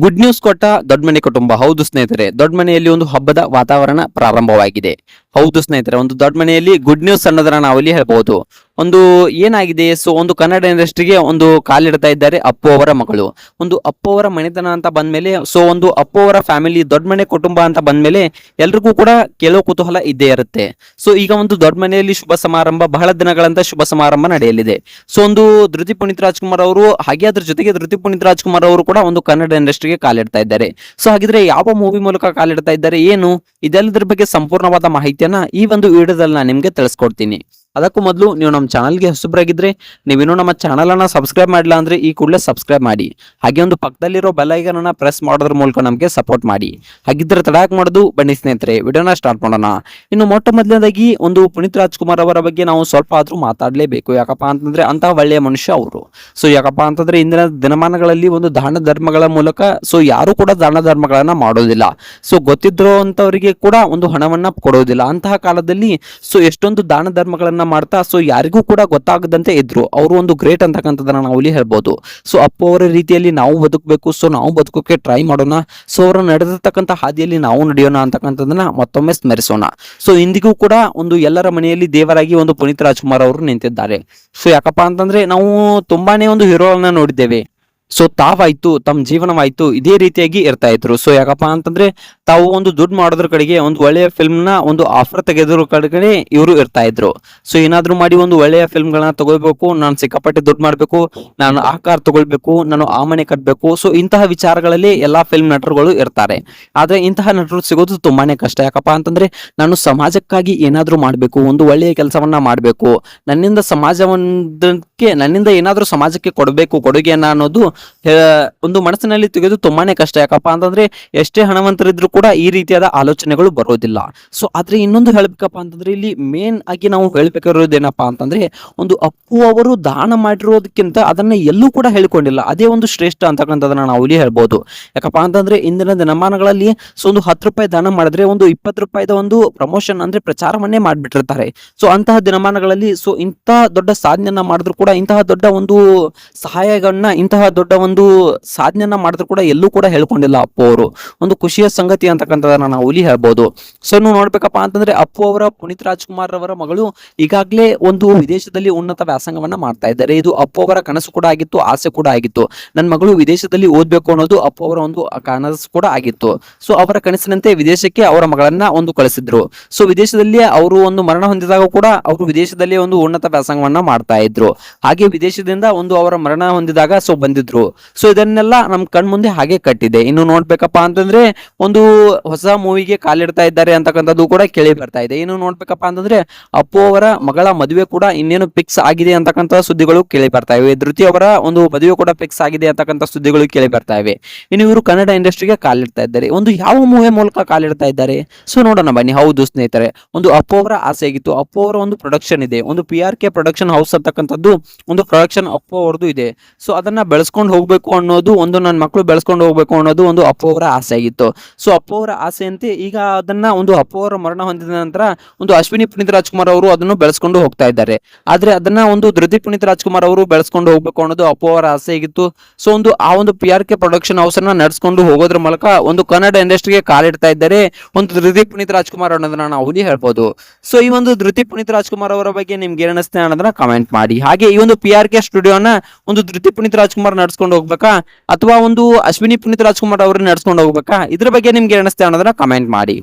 Good news ಕೊಟ್ಟ ದೊಡ್ಡ ಮನೆ ಕುಟುಂಬ. ಹೌದು ಸ್ನೇಹಿತರೆ, ದೊಡ್ಡ ಮನೆಯಲ್ಲಿ ಒಂದು ಹಬ್ಬದ ವಾತಾವರಣ ಪ್ರಾರಂಭವಾಗಿದೆ. ಹೌದು ಸ್ನೇಹಿತರೆ, ಒಂದು ದೊಡ್ಡ ಮನೆಯಲ್ಲಿ ಗುಡ್ ನ್ಯೂಸ್ ಅನ್ನೋದನ್ನ ನಾವಿಲ್ಲಿ ಹೇಳ್ಬಹುದು. ಒಂದು ಏನಾಗಿದೆ, ಸೊ ಒಂದು ಕನ್ನಡ ಇಂಡಸ್ಟ್ರಿಗೆ ಒಂದು ಕಾಲಿಡ್ತಾ ಇದ್ದಾರೆ ಅಪ್ಪು ಅವರ ಮಗಳು. ಒಂದು ಅಪ್ಪು ಅವರ ಮನೆತನ ಅಂತ ಬಂದ್ಮೇಲೆ, ಸೊ ಒಂದು ಅಪ್ಪು ಅವರ ಫ್ಯಾಮಿಲಿ ದೊಡ್ಡ ಮನೆ ಕುಟುಂಬ ಅಂತ ಬಂದ್ಮೇಲೆ ಎಲ್ರಿಗೂ ಕೂಡ ಕೇಳೋ ಕುತೂಹಲ ಇದ್ದೇ ಇರುತ್ತೆ. ಸೊ ಈಗ ಒಂದು ದೊಡ್ಡ ಮನೆಯಲ್ಲಿ ಶುಭ ಸಮಾರಂಭ, ಬಹಳ ದಿನಗಳಂತ ಶುಭ ಸಮಾರಂಭ ನಡೆಯಲಿದೆ. ಸೊ ಒಂದು ಧೃತಿ ಪುನೀತ್ ರಾಜ್ಕುಮಾರ್ ಅವರು, ಹಾಗೆ ಅದ್ರ ಜೊತೆಗೆ ಧೃತಿ ಪುನೀತ್ ರಾಜ್ಕುಮಾರ್ ಅವರು ಕೂಡ ಒಂದು ಕನ್ನಡ ಇಂಡಸ್ಟ್ರಿಗೆ ಕಾಲಿಡ್ತಾ ಇದ್ದಾರೆ. ಸೊ ಹಾಗಿದ್ರೆ ಯಾವ ಮೂವಿ ಮೂಲಕ ಕಾಲಿಡ್ತಾ ಇದ್ದಾರೆ, ಏನು ಇದೆಲ್ಲದ್ರ ಬಗ್ಗೆ ಸಂಪೂರ್ಣವಾದ ಮಾಹಿತಿಯನ್ನ ಈ ಒಂದು ವಿಡಿಯೋದಲ್ಲಿ ನಾನು ನಿಮ್ಗೆ ತಿಳಿಸ್ಕೊಡ್ತೀನಿ. ಅದಕ್ಕೂ ಮೊದಲು ನೀವು ನಮ್ಮ ಚಾನಲ್ಗೆ ಹೊಸಬರಾಗಿದ್ರೆ, ನೀವಿನ್ನೂ ನಮ್ಮ ಚಾನಲ್ ಅನ್ನ ಸಬ್ಸ್ಕ್ರೈಬ್ ಮಾಡಿಲ್ಲ ಅಂದ್ರೆ ಈ ಕೂಡಲೇ ಸಬ್ಸ್ಕ್ರೈಬ್ ಮಾಡಿ. ಹಾಗೆ ಒಂದು ಪಕ್ಕದಲ್ಲಿರೋ ಬೆಲ್ ಐಕಾನ್ ಅನ್ನ ಪ್ರೆಸ್ ಮಾಡೋದ್ರ ಮೂಲಕ ನಮಗೆ ಸಪೋರ್ಟ್ ಮಾಡಿ. ಹಾಗಿದ್ರೆ ತಡಾಕ್ ಮಾಡೋದು ಬನ್ನಿ ಸ್ನೇಹಿತರೆ, ವಿಡಿಯೋನ ಸ್ಟಾರ್ಟ್ ಮಾಡೋಣ. ಇನ್ನು ಮೊಟ್ಟ ಮೊದಲನೇದಾಗಿ ಒಂದು ಪುನೀತ್ ರಾಜ್ಕುಮಾರ್ ಅವರ ಬಗ್ಗೆ ನಾವು ಸ್ವಲ್ಪ ಆದ್ರೂ ಮಾತಾಡಲೇಬೇಕು. ಯಾಕಪ್ಪ ಅಂತಂದ್ರೆ ಅಂತಹ ಒಳ್ಳೆಯ ಮನುಷ್ಯ ಅವರು. ಸೊ ಯಾಕಪ್ಪ ಅಂತಂದ್ರೆ ಇಂದಿನ ದಿನಮಾನಗಳಲ್ಲಿ ಒಂದು ದಾನ ಧರ್ಮಗಳ ಮೂಲಕ ಸೊ ಯಾರು ಕೂಡ ದಾನ ಧರ್ಮಗಳನ್ನ ಮಾಡೋದಿಲ್ಲ. ಸೊ ಗೊತ್ತಿದ್ರು ಅಂತವರಿಗೆ ಕೂಡ ಒಂದು ಹಣವನ್ನ ಕೊಡೋದಿಲ್ಲ. ಅಂತಹ ಕಾಲದಲ್ಲಿ ಸೊ ಎಷ್ಟೊಂದು ದಾನ ಧರ್ಮಗಳನ್ನ ಮಾಡ್ತಾ ಸೊ ಯಾರಿಗೂ ಕೂಡ ಗೊತ್ತಾಗದಂತೆ ಇದ್ರು. ಅವರು ಒಂದು ಗ್ರೇಟ್ ಅಂತಕ್ಕಂಥದ್ದನ್ನ ನಾವು ಇಲ್ಲಿ ಹೇಳ್ಬೋದು. ಸೊ ಅಪ್ಪು ಅವರ ರೀತಿಯಲ್ಲಿ ನಾವು ಬದುಕಬೇಕು, ಸೊ ನಾವು ಬದುಕೋಕೆ ಟ್ರೈ ಮಾಡೋಣ, ಸೊ ಅವರು ನಡೆದಿರ್ತಕ್ಕಂಥ ಹಾದಿಯಲ್ಲಿ ನಾವು ನಡೆಯೋಣ ಅಂತಕ್ಕಂಥದ್ದನ್ನ ಮತ್ತೊಮ್ಮೆ ಸ್ಮರಿಸೋಣ. ಸೊ ಇಂದಿಗೂ ಕೂಡ ಒಂದು ಎಲ್ಲರ ಮನೆಯಲ್ಲಿ ದೇವರಾಗಿ ಒಂದು ಪುನೀತ್ ರಾಜ್ಕುಮಾರ್ ಅವರು ನಿಂತಿದ್ದಾರೆ. ಸೊ ಯಾಕಪ್ಪ ಅಂತಂದ್ರೆ ನಾವು ತುಂಬಾನೇ ಒಂದು ಹೀರೋಗಳನ್ನ ನೋಡಿದ್ದೇವೆ. ಸೊ ತಾವಾಯ್ತು, ತಮ್ಮ ಜೀವನವಾಯ್ತು ಇದೇ ರೀತಿಯಾಗಿ ಇರ್ತಾ ಇದ್ರು. ಸೊ ಯಾಕಪ್ಪ ಅಂತಂದ್ರೆ ತಾವು ಒಂದು ದುಡ್ಡು ಮಾಡೋದ್ರ ಕಡೆಗೆ, ಒಂದು ಒಳ್ಳೆಯ ಫಿಲ್ಮ್ ನ ಒಂದು ಆಫರ್ ತೆಗೆದ್ರ ಕಡೆಗೆ ಇವರು ಇರ್ತಾ ಇದ್ರು. ಸೊ ಏನಾದ್ರು ಮಾಡಿ ಒಂದು ಒಳ್ಳೆಯ ಫಿಲ್ಮ್ ಗಳನ್ನ ತಗೋಬೇಕು, ನಾನು ಸಿಕ್ಕಾಪಟ್ಟೆ ದುಡ್ಡು ಮಾಡ್ಬೇಕು, ನಾನು ಆ ಕಾರ್ ತಗೊಳ್ಬೇಕು, ನಾನು ಆ ಮನೆ ಕಟ್ಬೇಕು. ಸೊ ಇಂತಹ ವಿಚಾರಗಳಲ್ಲಿ ಎಲ್ಲಾ ಫಿಲ್ಮ್ ನಟರುಗಳು ಇರ್ತಾರೆ. ಆದ್ರೆ ಇಂತಹ ನಟರು ಸಿಗೋದು ತುಂಬಾನೇ ಕಷ್ಟ. ಯಾಕಪ್ಪ ಅಂತಂದ್ರೆ ನಾನು ಸಮಾಜಕ್ಕಾಗಿ ಏನಾದ್ರೂ ಮಾಡ್ಬೇಕು, ಒಂದು ಒಳ್ಳೆಯ ಕೆಲಸವನ್ನ ಮಾಡ್ಬೇಕು, ನನ್ನಿಂದ ಏನಾದ್ರೂ ಸಮಾಜಕ್ಕೆ ಕೊಡಬೇಕು ಕೊಡುಗೆಯನ್ನ ಅನ್ನೋದು ಒಂದು ಮನಸ್ಸಿನಲ್ಲಿ ತೆಗೆದು ತುಂಬಾನೇ ಕಷ್ಟ. ಯಾಕಪ್ಪ ಅಂತಂದ್ರೆ ಎಷ್ಟೇ ಹಣವಂತರಿದ್ರು ಕೂಡ ಈ ರೀತಿಯಾದ ಆಲೋಚನೆಗಳು ಬರೋದಿಲ್ಲ. ಸೊ ಆದ್ರೆ ಇನ್ನೊಂದು ಹೇಳ್ಬೇಕಪ್ಪ ಅಂತಂದ್ರೆ ಇಲ್ಲಿ ಮೇನ್ ಆಗಿ ನಾವು ಹೇಳ್ಬೇಕಿರೋದೇನಪ್ಪಾ ಅಂತಂದ್ರೆ, ಒಂದು ಅಪ್ಪು ಅವರು ದಾನ ಮಾಡಿರೋದಕ್ಕಿಂತ ಅದನ್ನ ಎಲ್ಲೂ ಕೂಡ ಹೇಳ್ಕೊಂಡಿಲ್ಲ. ಅದೇ ಒಂದು ಶ್ರೇಷ್ಠ ಅಂತಕ್ಕಂಥದನ್ನ ನಾವು ಇಲ್ಲಿ ಹೇಳ್ಬೋದು. ಯಾಕಪ್ಪ ಅಂತಂದ್ರೆ ಇಂದಿನ ದಿನಮಾನಗಳಲ್ಲಿ ಸೊ ಒಂದು 10 ರೂಪಾಯಿ ದಾನ ಮಾಡಿದ್ರೆ ಒಂದು 20 ರೂಪಾಯಿದ ಒಂದು ಪ್ರಮೋಷನ್ ಅಂದ್ರೆ ಪ್ರಚಾರವನ್ನೇ ಮಾಡ್ಬಿಟ್ಟಿರ್ತಾರೆ. ಸೊ ಅಂತಹ ದಿನಮಾನಗಳಲ್ಲಿ ಸೊ ಇಂತಹ ದೊಡ್ಡ ಸಾಧನೆಯನ್ನ ಮಾಡಿದ್ರು ಕೂಡ, ಇಂತಹ ದೊಡ್ಡ ಒಂದು ಸಹಾಯಗಳನ್ನ, ಇಂತಹ ದೊಡ್ಡ ಒಂದು ಸಾಧನೆಯನ್ನ ಮಾಡಿದ್ರು ಕೂಡ ಎಲ್ಲೂ ಕೂಡ ಹೇಳ್ಕೊಂಡಿಲ್ಲ ಅಪ್ಪು ಅವರು. ಒಂದು ಖುಷಿಯ ಸಂಗತಿ ಅಂತಕ್ಕಂಥದನ್ನ ನಾವು ಇಲ್ಲಿ ಹೇಳ್ಬೋದು. ಸೊ ನೀವು ನೋಡ್ಬೇಕಪ್ಪ ಅಂತಂದ್ರೆ ಅಪ್ಪು ಅವರ ಪುನೀತ್ ರಾಜ್ಕುಮಾರ್ ಅವರ ಮಗಳು ಈಗಾಗಲೇ ಒಂದು ವಿದೇಶದಲ್ಲಿ ಉನ್ನತ ವ್ಯಾಸಂಗವನ್ನ ಮಾಡ್ತಾ ಇದ್ದಾರೆ. ಇದು ಅಪ್ಪು ಅವರ ಕನಸು ಕೂಡ ಆಗಿತ್ತು, ಆಸೆ ಕೂಡ ಆಗಿತ್ತು. ನನ್ನ ಮಗಳು ವಿದೇಶದಲ್ಲಿ ಓದ್ಬೇಕು ಅನ್ನೋದು ಅಪ್ಪು ಅವರ ಒಂದು ಕನಸು ಕೂಡ ಆಗಿತ್ತು. ಸೊ ಅವರ ಕನಸಿನಂತೆ ವಿದೇಶಕ್ಕೆ ಅವರ ಮಗಳನ್ನ ಒಂದು ಕಳಿಸಿದ್ರು. ಸೊ ವಿದೇಶದಲ್ಲಿ ಅವರು ಒಂದು ಮರಣ ಹೊಂದಿದಾಗ ಕೂಡ ಅವರು ವಿದೇಶದಲ್ಲಿ ಒಂದು ಉನ್ನತ ವ್ಯಾಸಂಗವನ್ನ ಮಾಡ್ತಾ ಇದ್ರು. ಹಾಗೆ ವಿದೇಶದಿಂದ ಒಂದು ಅವರ ಮರಣ ಹೊಂದಿದಾಗ ಸೊ ಬಂದಿದ್ರು. ಸೊ ಇದನ್ನೆಲ್ಲ ನಮ್ ಕಣ್ ಮುಂದೆ ಹಾಗೆ ಕಟ್ಟಿದೆ. ಇನ್ನು ನೋಡ್ಬೇಕಪ್ಪ ಅಂತಂದ್ರೆ ಒಂದು ಹೊಸ ಮೂವಿಗೆ ಕಾಲಿಡ್ತಾ ಇದ್ದಾರೆ ಅಂತಕ್ಕಂಥದ್ದು ಕೂಡ ಕೇಳಿ ಬರ್ತಾ ಇದೆ. ಇನ್ನು ನೋಡ್ಬೇಕಪ್ಪ ಅಂತಂದ್ರೆ ಅಪ್ಪು ಅವರ ಮಗಳ ಮದುವೆ ಕೂಡ ಇನ್ನೇನು ಫಿಕ್ಸ್ ಆಗಿದೆ ಅಂತಕ್ಕಂಥ ಸುದ್ದಿಗಳು ಕೇಳಿ ಬರ್ತಾ ಇವೆ. ಧೃತಿ ಅವರ ಒಂದು ಮದುವೆ ಕೂಡ ಫಿಕ್ಸ್ ಆಗಿದೆ ಅಂತಕ್ಕಂಥ ಸುದ್ದಿಗಳು ಕೇಳಿ ಬರ್ತಾ ಇವೆ. ಇನ್ನು ಇವರು ಕನ್ನಡ ಇಂಡಸ್ಟ್ರಿಗೆ ಕಾಲಿಡ್ತಾ ಇದ್ದಾರೆ. ಒಂದು ಯಾವ ಮೂವಿ ಮೂಲಕ ಕಾಲಿಡ್ತಾ ಇದ್ದಾರೆ, ಸೊ ನೋಡೋಣ ಬನ್ನಿ. ಹೌದು ಸ್ನೇಹಿತರೆ, ಒಂದು ಅಪ್ಪು ಅವರ ಆಸೆ ಆಗಿತ್ತು. ಅಪ್ಪು ಅವರ ಒಂದು ಪ್ರೊಡಕ್ಷನ್ ಇದೆ, ಒಂದು PRK ಪ್ರೊಡಕ್ಷನ್ ಹೌಸ್ ಅಂತಕ್ಕಂಥದ್ದು ಒಂದು ಪ್ರೊಡಕ್ಷನ್ ಅಪ್ಪು ಅವರದು ಇದೆ. ಸೊ ಅದನ್ನ ಬೆಳೆಸ್ಕೊಂಡು ಹೋಗ್ಬೇಕು ಅನ್ನೋದು, ಒಂದು ನನ್ನ ಮಕ್ಕಳು ಬೆಳೆಸ್ಕೊಂಡು ಹೋಗ್ಬೇಕು ಅನ್ನೋದು ಒಂದು ಅಪ್ಪು ಅವರ ಆಸೆ ಆಗಿತ್ತು. ಸೊ ಅಪ್ಪು ಅವರ ಆಸೆಯಂತೆ ಈಗ ಅದನ್ನ ಒಂದು ಅಪ್ಪು ಅವರ ಮರಣ ಹೊಂದಿದ ನಂತರ ಒಂದು ಅಶ್ವಿನಿ ಪುನೀತ್ ರಾಜ್ಕುಮಾರ್ ಅವರು ಅದನ್ನು ಬೆಳೆಸ್ಕೊಂಡು ಹೋಗ್ತಾ ಇದ್ದಾರೆ. ಆದ್ರೆ ಅದನ್ನ ಒಂದು ಧೃತಿ ಪುನೀತ್ ರಾಜ್ಕುಮಾರ್ ಅವರು ಬೆಳೆಸ್ಕೊಂಡು ಹೋಗ್ಬೇಕು ಅನ್ನೋದು ಅಪ್ಪು ಅವರ ಆಸೆ ಆಗಿತ್ತು. ಸೊ ಒಂದು ಆ ಒಂದು PRK ಪ್ರೊಡಕ್ಷನ್ ಹೌಸ್ ಅನ್ನ ನಡೆಸ್ಕೊಂಡು ಹೋಗೋದ್ರ ಮೂಲಕ ಒಂದು ಕನ್ನಡ ಇಂಡಸ್ಟ್ರಿಗೆ ಕಾಲಿಡ್ತಾ ಇದ್ದಾರೆ ಒಂದು ಧೃತಿ ಪುನೀತ್ ರಾಜ್ಕುಮಾರ್ ಅನ್ನೋದನ್ನ ನಾವು ಇಲ್ಲಿ ಹೇಳ್ಬೋದು. ಸೊ ಈ ಒಂದು ಧೃತಿ ಪುನೀತ್ ರಾಜ್ಕುಮಾರ್ ಅವರ ಬಗ್ಗೆ ನಿಮ್ಗೆ ಏನ್ ಅನಿಸ್ತದೆ ಅನ್ನೋದನ್ನ ಕಮೆಂಟ್ ಮಾಡಿ. ಹಾಗೆ ಈ ಒಂದು PRK ಸ್ಟುಡಿಯೋನ ಒಂದು ಧೃತಿ ಪುನೀತ್ ರಾಜ್ಕುಮಾರ್ ನಡ್ಸ್ಕೊಂಡು ಹೋಗ್ಬೇಕಾ ಅಥವಾ ಒಂದು ಅಶ್ವಿನಿ ಪುನೀತ್ ರಾಜ್ಕುಮಾರ್ ಅವರು ನಡ್ಸ್ಕೊಂಡು ಹೋಗ್ಬೇಕಾ, ಇದ್ರ ಬಗ್ಗೆ ನಿಮ್ಗೆ ಅನಿಸ್ತದೆ ಅನ್ನೋದನ್ನ ಕಮೆಂಟ್ ಮಾಡಿ.